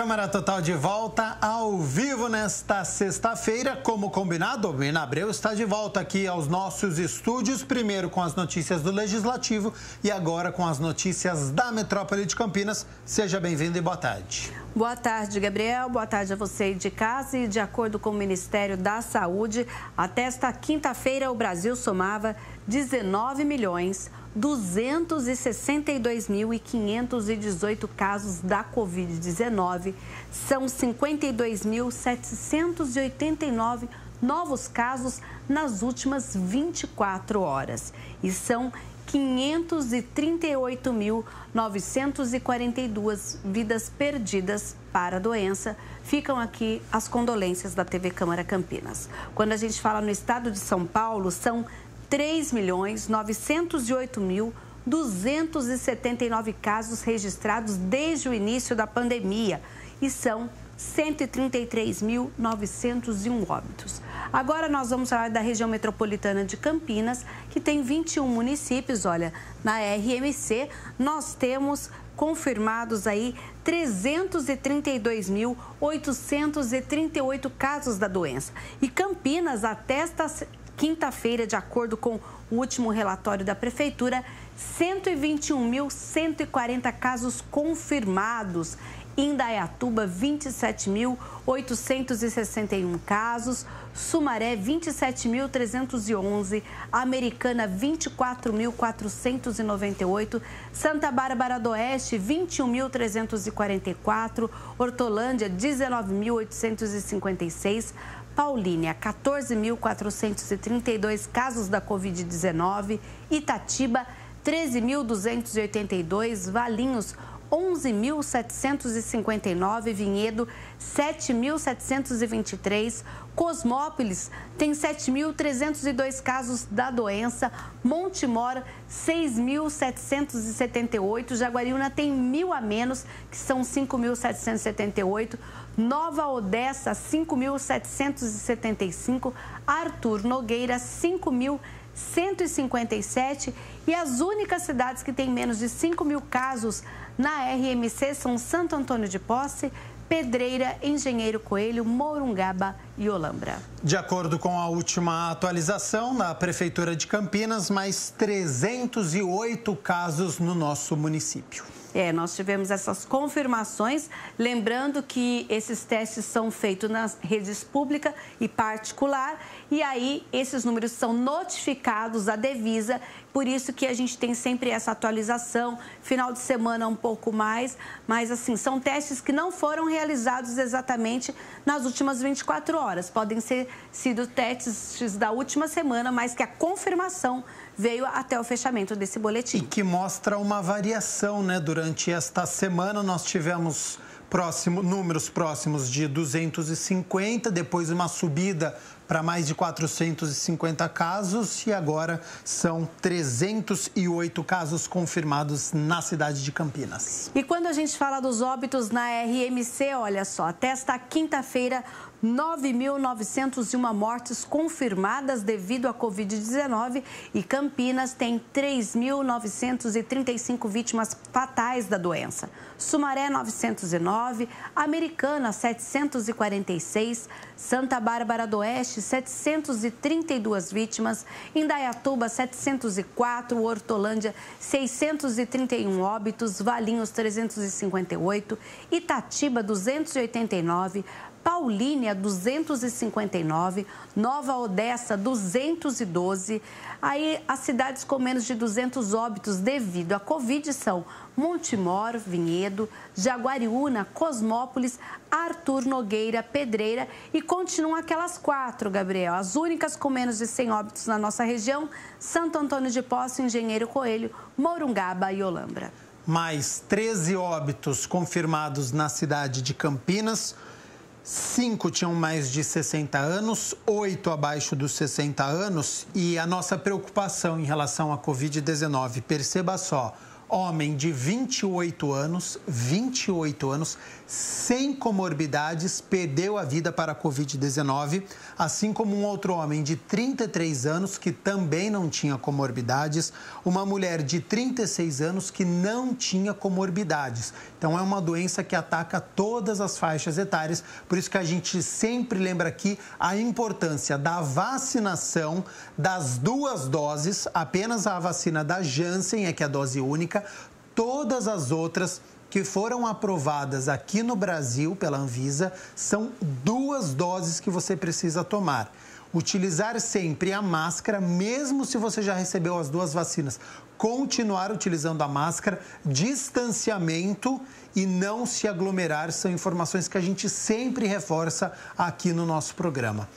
Câmara Total de volta ao vivo nesta sexta-feira. Como combinado, Mina Abreu está de volta aqui aos nossos estúdios, primeiro com as notícias do Legislativo e agora com as notícias da Metrópole de Campinas. Seja bem-vindo e boa tarde. Boa tarde, Gabriel. Boa tarde a você aí de casa. E de acordo com o Ministério da Saúde, até esta quinta-feira o Brasil somava 19.262.518 casos da Covid-19. São 52.789 novos casos nas últimas 24 horas. E são 538.942 vidas perdidas para a doença. Ficam aqui as condolências da TV Câmara Campinas. Quando a gente fala no estado de São Paulo, são 3.908.279 casos registrados desde o início da pandemia e são 133.901 óbitos. Agora nós vamos falar da região metropolitana de Campinas, que tem 21 municípios. Olha, na RMC nós temos confirmados aí 332.838 casos da doença. E Campinas, até esta quinta-feira, de acordo com o último relatório da Prefeitura, 121.140 casos confirmados. Indaiatuba, 27.861 casos, Sumaré, 27.311, Americana, 24.498, Santa Bárbara do Oeste, 21.344, Hortolândia, 19.856, Paulínia, 14.432 casos da Covid-19, Itatiba, 13.282, Valinhos, 11.759, Vinhedo, 7.723, Cosmópolis tem 7.302 casos da doença, Montemor, 6.778, Jaguariúna tem 1.000 a menos, que são 5.778, Nova Odessa, 5.775, Arthur Nogueira, 5.157 e as únicas cidades que têm menos de 5.000 casos na RMC são Santo Antônio de Posse, Pedreira, Engenheiro Coelho, Morungaba e Olambra. De acordo com a última atualização da Prefeitura de Campinas, mais 308 casos no nosso município. Nós tivemos essas confirmações, lembrando que esses testes são feitos nas redes pública e particular, e aí esses números são notificados à Devisa, por isso que a gente tem sempre essa atualização, final de semana um pouco mais, mas assim, são testes que não foram realizados exatamente nas últimas 24 horas, podem ser sido testes da última semana, mas que a confirmação veio até o fechamento desse boletim. E que mostra uma variação, né? Durante esta semana nós tivemos números próximos de 250, depois uma subida para mais de 450 casos e agora são 308 casos confirmados na cidade de Campinas. E quando a gente fala dos óbitos na RMC, olha só, até esta quinta-feira, 9.901 mortes confirmadas devido à Covid-19 e Campinas tem 3.935 vítimas fatais da doença. Sumaré, 909, Americana, 746, Santa Bárbara do Oeste, 732 vítimas, Indaiatuba, 704, Hortolândia, 631 óbitos, Valinhos, 358, Itatiba, 289, Paulínia, 259, Nova Odessa, 212. Aí, as cidades com menos de 200 óbitos devido à Covid são Montemor, Vinhedo, Jaguariúna, Cosmópolis, Arthur Nogueira, Pedreira e continuam aquelas 4, Gabriel. As únicas com menos de 100 óbitos na nossa região, Santo Antônio de Posse, Engenheiro Coelho, Morungaba e Olambra. Mais 13 óbitos confirmados na cidade de Campinas. 5 tinham mais de 60 anos, 8 abaixo dos 60 anos e a nossa preocupação em relação à Covid-19, perceba só, homem de 28 anos, sem comorbidades, perdeu a vida para a Covid-19, assim como um outro homem de 33 anos que também não tinha comorbidades, uma mulher de 36 anos que não tinha comorbidades. Então, é uma doença que ataca todas as faixas etárias. Por isso que a gente sempre lembra aqui a importância da vacinação das 2 doses. Apenas a vacina da Janssen é que é a dose única. Todas as outras que foram aprovadas aqui no Brasil pela Anvisa são 2 doses que você precisa tomar. Utilizar sempre a máscara, mesmo se você já recebeu as 2 vacinas. Continuar utilizando a máscara, distanciamento e não se aglomerar são informações que a gente sempre reforça aqui no nosso programa.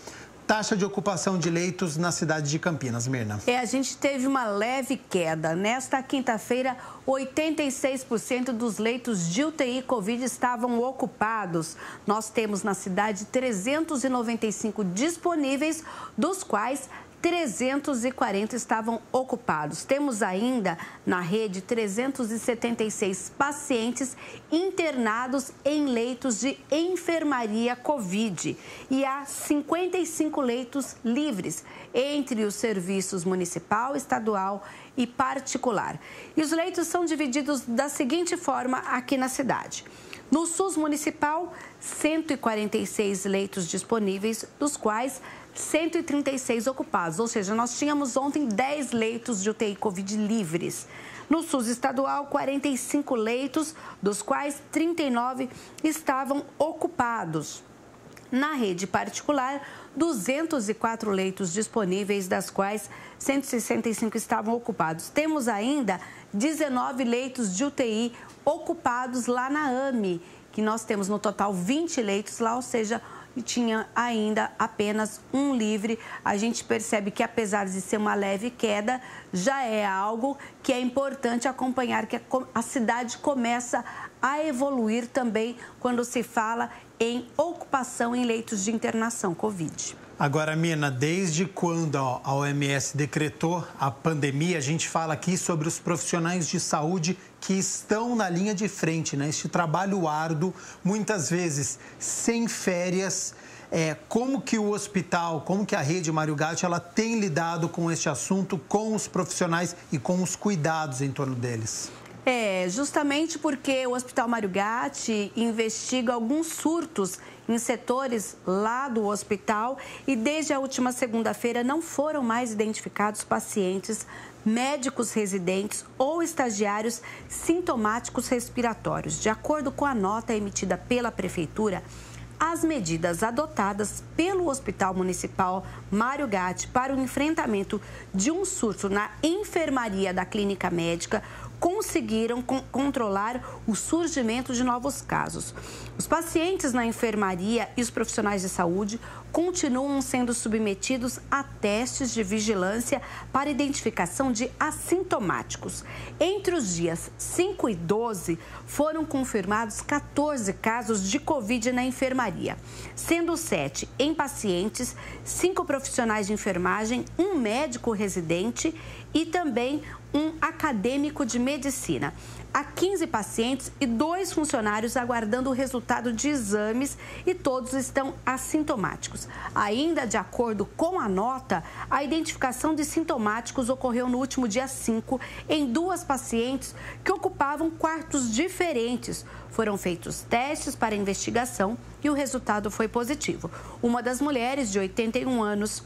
Taxa de ocupação de leitos na cidade de Campinas, Mirna. A gente teve uma leve queda. Nesta quinta-feira, 86% dos leitos de UTI Covid estavam ocupados. Nós temos na cidade 395 disponíveis, dos quais 340 estavam ocupados. Temos ainda na rede 376 pacientes internados em leitos de enfermaria Covid e há 55 leitos livres entre os serviços municipal, estadual e particular. E os leitos são divididos da seguinte forma aqui na cidade. No SUS municipal, 146 leitos disponíveis, dos quais 136 ocupados, ou seja, nós tínhamos ontem 10 leitos de UTI Covid livres. No SUS estadual, 45 leitos, dos quais 39 estavam ocupados. Na rede particular, 204 leitos disponíveis, das quais 165 estavam ocupados. Temos ainda 19 leitos de UTI ocupados lá na AME, que nós temos no total 20 leitos lá, ou seja, tinha ainda apenas 1 livre. A gente percebe que, apesar de ser uma leve queda, já é algo que é importante acompanhar, que a cidade começa a evoluir também quando se fala em ocupação em leitos de internação Covid. Agora, Mirna, desde quando a OMS decretou a pandemia, a gente fala aqui sobre os profissionais de saúde que estão na linha de frente, né? Este trabalho árduo, muitas vezes sem férias. Como que o hospital, como que a rede Mário Gatti, ela tem lidado com este assunto, com os profissionais e com os cuidados em torno deles? Justamente porque o Hospital Mário Gatti investiga alguns surtos em setores lá do hospital e desde a última segunda-feira não foram mais identificados pacientes, médicos residentes ou estagiários sintomáticos respiratórios. De acordo com a nota emitida pela Prefeitura, as medidas adotadas pelo Hospital Municipal Mário Gatti para o enfrentamento de um surto na enfermaria da clínica médica conseguiram controlar o surgimento de novos casos. Os pacientes na enfermaria e os profissionais de saúde continuam sendo submetidos a testes de vigilância para identificação de assintomáticos. Entre os dias 5 e 12, foram confirmados 14 casos de Covid na enfermaria, sendo 7 em pacientes, 5 profissionais de enfermagem, 1 médico residente e também um acadêmico de medicina. Há 15 pacientes e 2 funcionários aguardando o resultado de exames e todos estão assintomáticos. Ainda de acordo com a nota, a identificação de sintomáticos ocorreu no último dia 5 em 2 pacientes que ocupavam quartos diferentes. Foram feitos testes para investigação e o resultado foi positivo. Uma das mulheres de 81 anos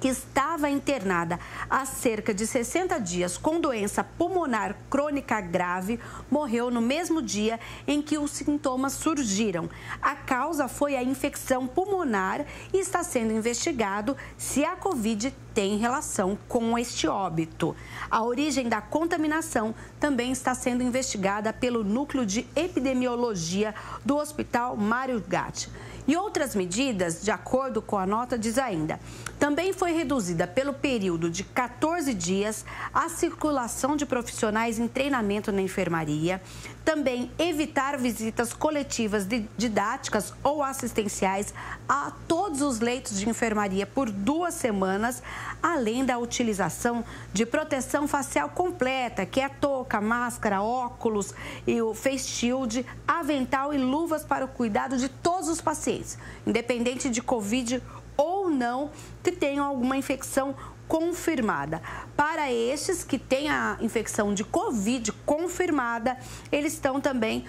que estava internada há cerca de 60 dias com doença pulmonar crônica grave, morreu no mesmo dia em que os sintomas surgiram. A causa foi a infecção pulmonar e está sendo investigado se a Covid tem relação com este óbito. A origem da contaminação também está sendo investigada pelo Núcleo de Epidemiologia do Hospital Mário Gatti. E outras medidas, de acordo com a nota, diz ainda, também foi reduzida pelo período de 14 dias a circulação de profissionais em treinamento na enfermaria, também evitar visitas coletivas didáticas ou assistenciais a todos os leitos de enfermaria por 2 semanas, além da utilização de proteção facial completa, que é touca, máscara, óculos, e o face shield, avental e luvas para o cuidado de todos os pacientes, independente de Covid ou não, que tenham alguma infecção confirmada. Para estes que têm a infecção de Covid confirmada, eles estão também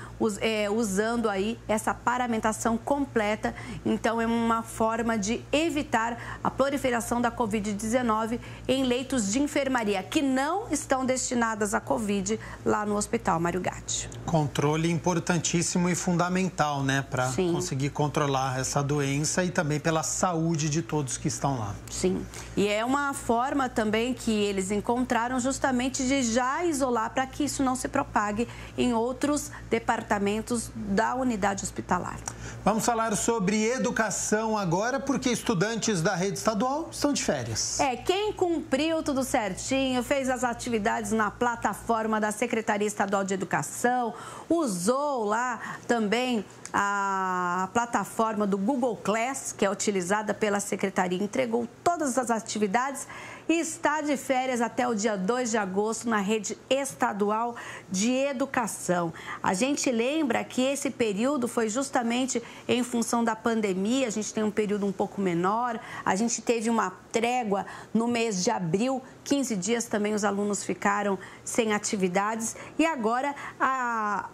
usando aí essa paramentação completa. Então, é uma forma de evitar a proliferação da Covid-19 em leitos de enfermaria que não estão destinadas à Covid lá no Hospital Mário Gatti. Controle importantíssimo e fundamental, né? Para conseguir controlar essa doença e também pela saúde de todos que estão lá. Sim. E é uma forma também que eles encontraram justamente de já isolar para que isso não se propague em outros departamentos da unidade hospitalar. Vamos falar sobre educação agora, porque estudantes da rede estadual estão de férias. Quem cumpriu tudo certinho, fez as atividades na plataforma da Secretaria Estadual de Educação, usou lá também a plataforma do Google Class, que é utilizada pela Secretaria, entregou todas as atividades e está de férias até o dia 2 de agosto na rede estadual de educação. A gente lembra que esse período foi justamente em função da pandemia, a gente tem um período um pouco menor, a gente teve uma trégua no mês de abril, 15 dias também os alunos ficaram sem atividades e agora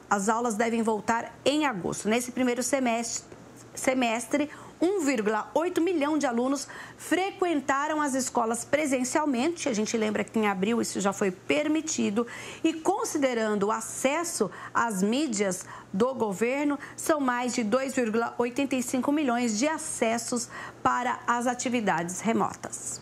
as aulas devem voltar em agosto. Nesse primeiro semestre 1,8 milhão de alunos frequentaram as escolas presencialmente. A gente lembra que em abril isso já foi permitido. E considerando o acesso às mídias do governo, são mais de 2,85 milhões de acessos para as atividades remotas.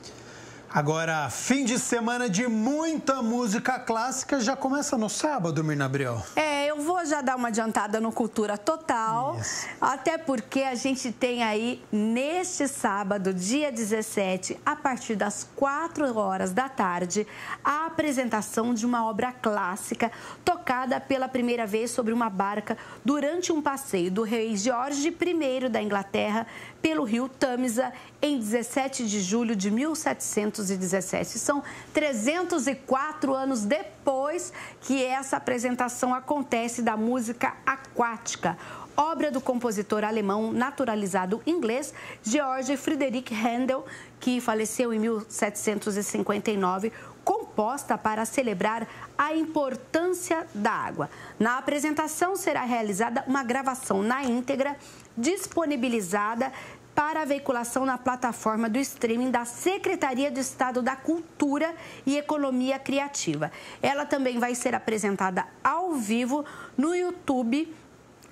Agora, fim de semana de muita música clássica, já começa no sábado, Mirna Abreu? Eu vou já dar uma adiantada no Cultura Total, até porque a gente tem aí, neste sábado, dia 17, a partir das 4 horas da tarde, a apresentação de uma obra clássica tocada pela primeira vez sobre uma barca durante um passeio do rei George I da Inglaterra pelo rio Tâmisa em 17 de julho de 1717. São 304 anos depois que essa apresentação acontece da música aquática, obra do compositor alemão naturalizado inglês Georg Friedrich Händel, que faleceu em 1759, composta para celebrar a importância da água. Na apresentação será realizada uma gravação na íntegra, disponibilizada para a veiculação na plataforma do streaming da Secretaria de Estado da Cultura e Economia Criativa. Ela também vai ser apresentada ao vivo no YouTube,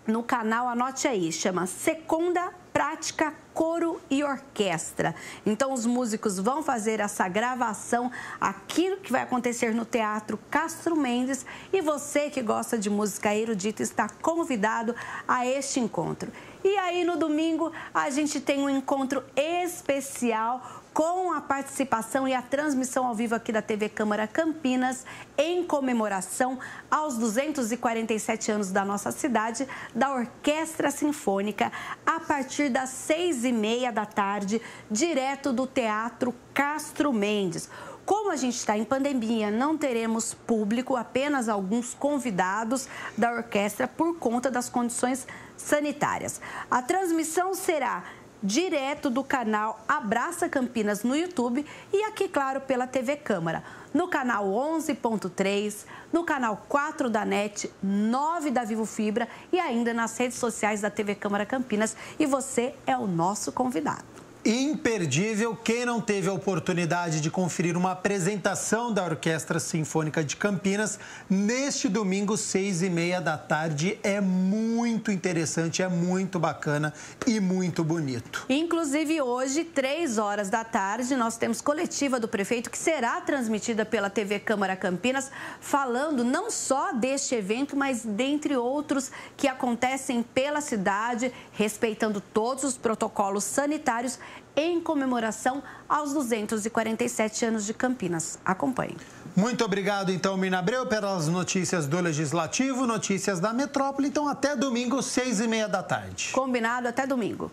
no canal, anote aí, chama Secunda Prática Coro e Orquestra. Então, os músicos vão fazer essa gravação, aquilo que vai acontecer no Teatro Castro Mendes, e você que gosta de música erudita está convidado a este encontro. E aí, no domingo, a gente tem um encontro especial com a participação e a transmissão ao vivo aqui da TV Câmara Campinas, em comemoração aos 247 anos da nossa cidade, da Orquestra Sinfônica, a partir das 6h30 da tarde, direto do Teatro Castro Mendes. Como a gente está em pandemia, não teremos público, apenas alguns convidados da orquestra por conta das condições sanitárias. A transmissão será direto do canal Abraça Campinas no YouTube e aqui, claro, pela TV Câmara, no canal 11.3, no canal 4 da NET, 9 da Vivo Fibra e ainda nas redes sociais da TV Câmara Campinas. E você é o nosso convidado. Imperdível. Quem não teve a oportunidade de conferir uma apresentação da Orquestra Sinfônica de Campinas, neste domingo, 6h30 da tarde, é muito interessante, é muito bacana e muito bonito. Inclusive, hoje, 3 horas da tarde, nós temos coletiva do prefeito que será transmitida pela TV Câmara Campinas, falando não só deste evento, mas dentre outros que acontecem pela cidade, respeitando todos os protocolos sanitários, em comemoração aos 247 anos de Campinas. Acompanhe. Muito obrigado, então, Mirna Abreu, pelas notícias do Legislativo, notícias da Metrópole. Então, até domingo, 6h30 da tarde. Combinado, até domingo.